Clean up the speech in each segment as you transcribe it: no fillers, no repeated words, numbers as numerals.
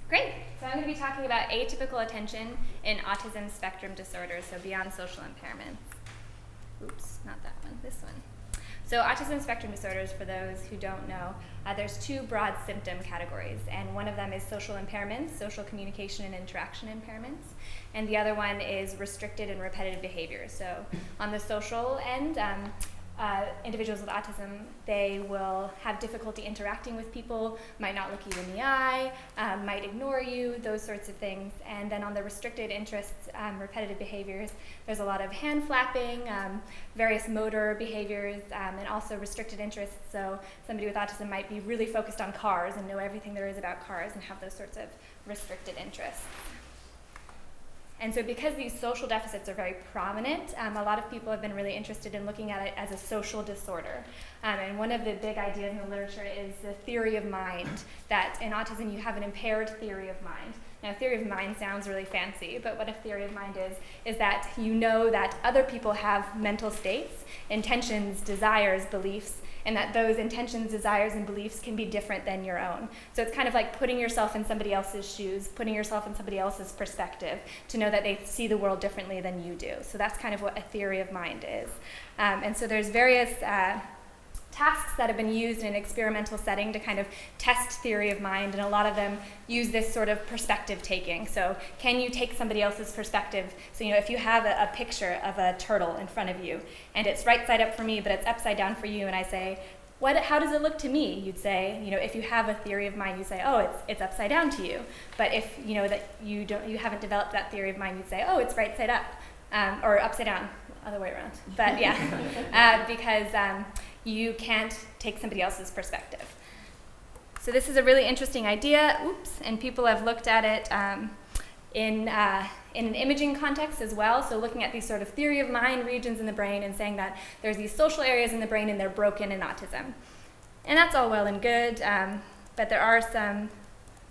Great. So I'm going to be talking about atypical attention in autism spectrum disorder, so beyond social impairments. Oops, not that one, this one. So autism spectrum disorders, for those who don't know, there's two broad symptom categories, and one of them is social impairments, social communication and interaction impairments, and the other one is restricted and repetitive behavior. So on the social end, individuals with autism, they will have difficulty interacting with people, might not look you in the eye, might ignore you, those sorts of things. And then on the restricted interests, repetitive behaviors, there's a lot of hand flapping, various motor behaviors, and also restricted interests. So somebody with autism might be really focused on cars and know everything there is about cars and have those sorts of restricted interests. And so because these social deficits are very prominent, a lot of people have been really interested in looking at it as a social disorder. And one of the big ideas in the literature is the theory of mind, that in autism you have an impaired theory of mind. Now, theory of mind sounds really fancy, but what a theory of mind is that you know that other people have mental states, intentions, desires, beliefs, and that those intentions, desires, and beliefs can be different than your own. So it's kind of like putting yourself in somebody else's shoes, putting yourself in somebody else's perspective to know that they see the world differently than you do. So that's kind of what a theory of mind is. And so there's various tasks that have been used in an experimental setting to kind of test theory of mind, and a lot of them use this sort of perspective taking. So can you take somebody else's perspective? So if you have a picture of a turtle in front of you, and it's right side up for me, but it's upside down for you, and I say, how does it look to me? You'd say, if you have a theory of mind, you say, oh, it's upside down to you. But if that you haven't developed that theory of mind, you'd say, oh, it's right side up, or upside down, other way around. But yeah, because you can't take somebody else's perspective. So this is a really interesting idea, and people have looked at it in an imaging context as well, so looking at these sort of theory of mind regions in the brain and saying that there's these social areas in the brain and they're broken in autism. And that's all well and good, but there are some,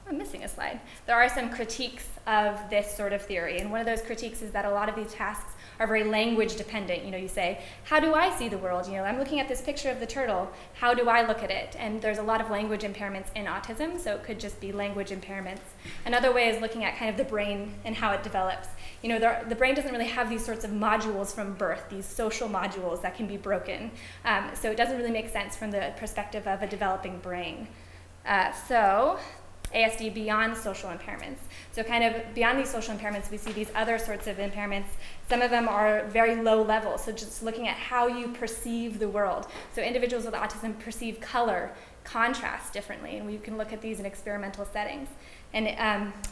I'm missing a slide, there are some critiques of this sort of theory, and one of those critiques is that a lot of these tasks are very language dependent. You say, how do I see the world? I'm looking at this picture of the turtle, how do I look at it? And there's a lot of language impairments in autism, so it could just be language impairments. Another way is looking at kind of the brain and how it develops. The brain doesn't really have these sorts of modules from birth, these social modules that can be broken. So it doesn't really make sense from the perspective of a developing brain. So ASD beyond social impairments. So kind of beyond these social impairments, we see these other sorts of impairments. Some of them are very low level, so just looking at how you perceive the world. So individuals with autism perceive color, contrast differently, and we can look at these in experimental settings. And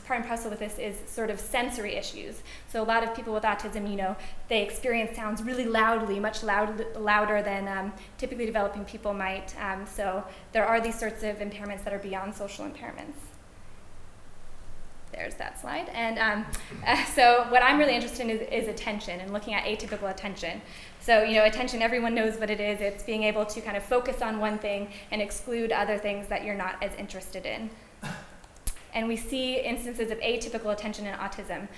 part and parcel with this is sort of sensory issues. So a lot of people with autism, they experience sounds really loudly, much louder than typically developing people might. So there are these sorts of impairments that are beyond social impairments. There's that slide. And so what I'm really interested in is attention and looking at atypical attention. So, attention, everyone knows what it is. It's being able to kind of focus on one thing and exclude other things that you're not as interested in. And we see instances of atypical attention in autism.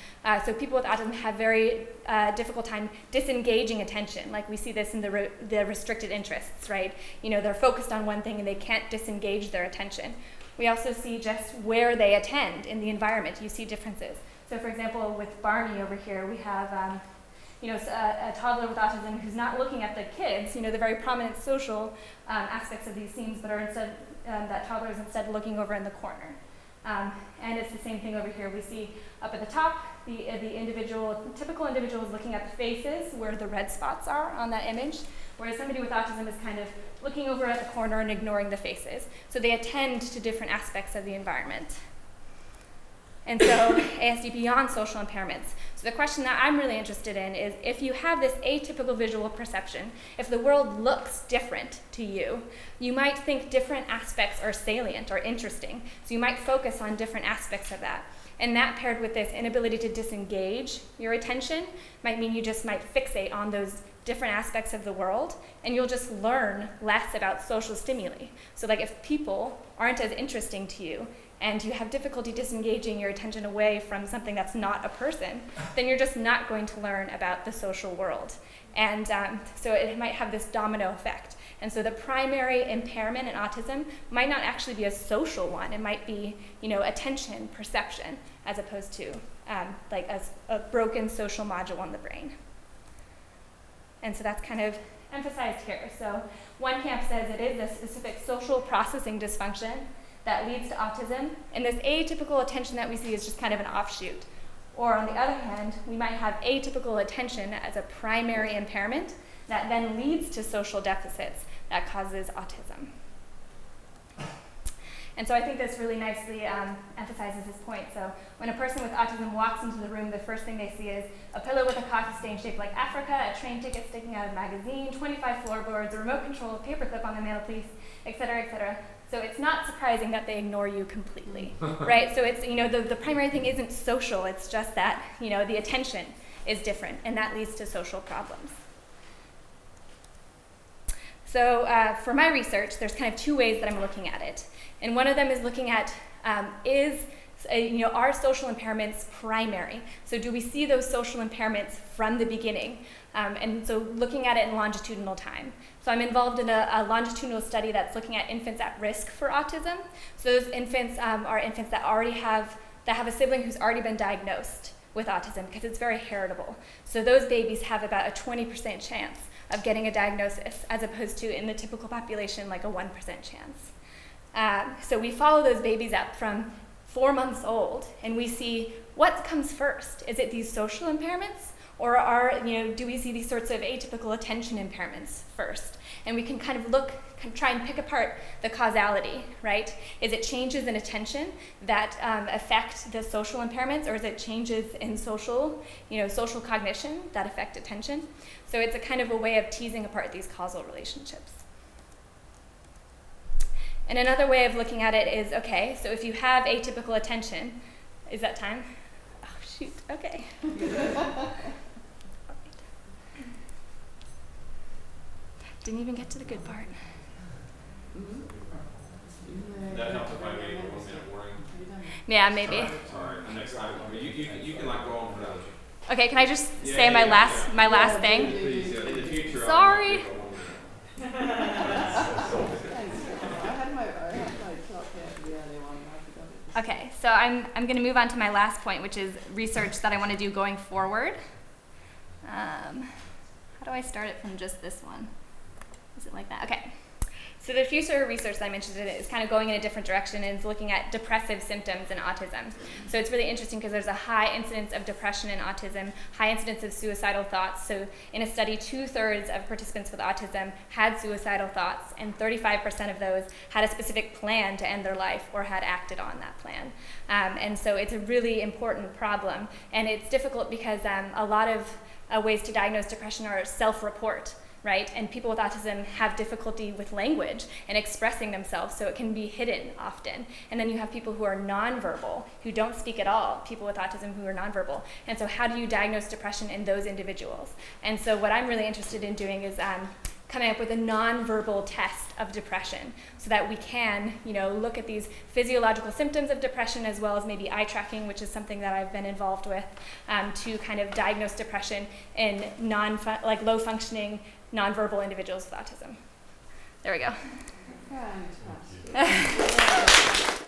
So people with autism have very difficult time disengaging attention. Like we see this in the restricted interests, right? They're focused on one thing and they can't disengage their attention. We also see just where they attend in the environment. You see differences. So for example, with Barney over here, we have a toddler with autism who's not looking at the kids, the very prominent social aspects of these scenes, but are instead, that toddler is instead looking over in the corner. And it's the same thing over here. We see up at the top, the typical individual is looking at the faces where the red spots are on that image, whereas somebody with autism is kind of looking over at the corner and ignoring the faces. So they attend to different aspects of the environment. And so ASD beyond social impairments. So the question that I'm really interested in is if you have this atypical visual perception, if the world looks different to you, you might think different aspects are salient or interesting. So you might focus on different aspects of that. And that paired with this inability to disengage your attention might mean you just might fixate on those different aspects of the world, and you'll just learn less about social stimuli. So like if people aren't as interesting to you, and you have difficulty disengaging your attention away from something that's not a person, then you're just not going to learn about the social world. And so it might have this domino effect. And so the primary impairment in autism might not actually be a social one. It might be, attention, perception, as opposed to like a broken social module in the brain. And so that's kind of emphasized here. So one camp says it is a specific social processing dysfunction that leads to autism, and this atypical attention that we see is just kind of an offshoot. Or on the other hand, we might have atypical attention as a primary impairment that then leads to social deficits that causes autism. And so I think this really nicely emphasizes this point. So when a person with autism walks into the room, the first thing they see is a pillow with a coffee stain shaped like Africa, a train ticket sticking out of a magazine, 25 floorboards, a remote control, a paperclip on the mantelpiece, et cetera, et cetera. So it's not surprising that they ignore you completely, right? So it's, the primary thing isn't social, it's just that, the attention is different, and that leads to social problems. So for my research, there's kind of two ways that I'm looking at it. And one of them is looking at, are social impairments primary? So do we see those social impairments from the beginning? And so looking at it in longitudinal time. So I'm involved in a longitudinal study that's looking at infants at risk for autism. So those infants are infants that have a sibling who's already been diagnosed with autism, because it's very heritable. So those babies have about a 20% chance of getting a diagnosis, as opposed to in the typical population, like a 1% chance. So we follow those babies up from 4 months old, and we see what comes first. Is it these social impairments, or do we see these sorts of atypical attention impairments first? And we can kind of try and pick apart the causality, right? Is it changes in attention that affect the social impairments, or is it changes in social cognition that affect attention? So it's a kind of a way of teasing apart these causal relationships. And another way of looking at it is, okay, so if you have atypical attention, is that time? Oh, shoot, okay. Didn't even get to the good part. That helps if I gave a 1 minute warning. Yeah, maybe. Sorry, next time. You can like go on for that. Okay, can I just say my last thing? Please, in the future. Sorry. Okay, so I'm going to move on to my last point, which is research that I want to do going forward. How do I start it from just this one? Is it like that? Okay. So the future research that I'm interested in is kind of going in a different direction, and is looking at depressive symptoms in autism. So it's really interesting because there's a high incidence of depression in autism, high incidence of suicidal thoughts. So in a study, 2/3 of participants with autism had suicidal thoughts, and 35% of those had a specific plan to end their life or had acted on that plan. And so it's a really important problem, and it's difficult because a lot of ways to diagnose depression are self-report. Right? And people with autism have difficulty with language and expressing themselves, so it can be hidden often. And then you have people who are nonverbal, who don't speak at all, people with autism who are nonverbal. And so how do you diagnose depression in those individuals? And so what I'm really interested in doing is coming up with a nonverbal test of depression, so that we can, look at these physiological symptoms of depression, as well as maybe eye tracking, which is something that I've been involved with, to kind of diagnose depression in low-functioning, nonverbal individuals with autism. There we go. Fantastic.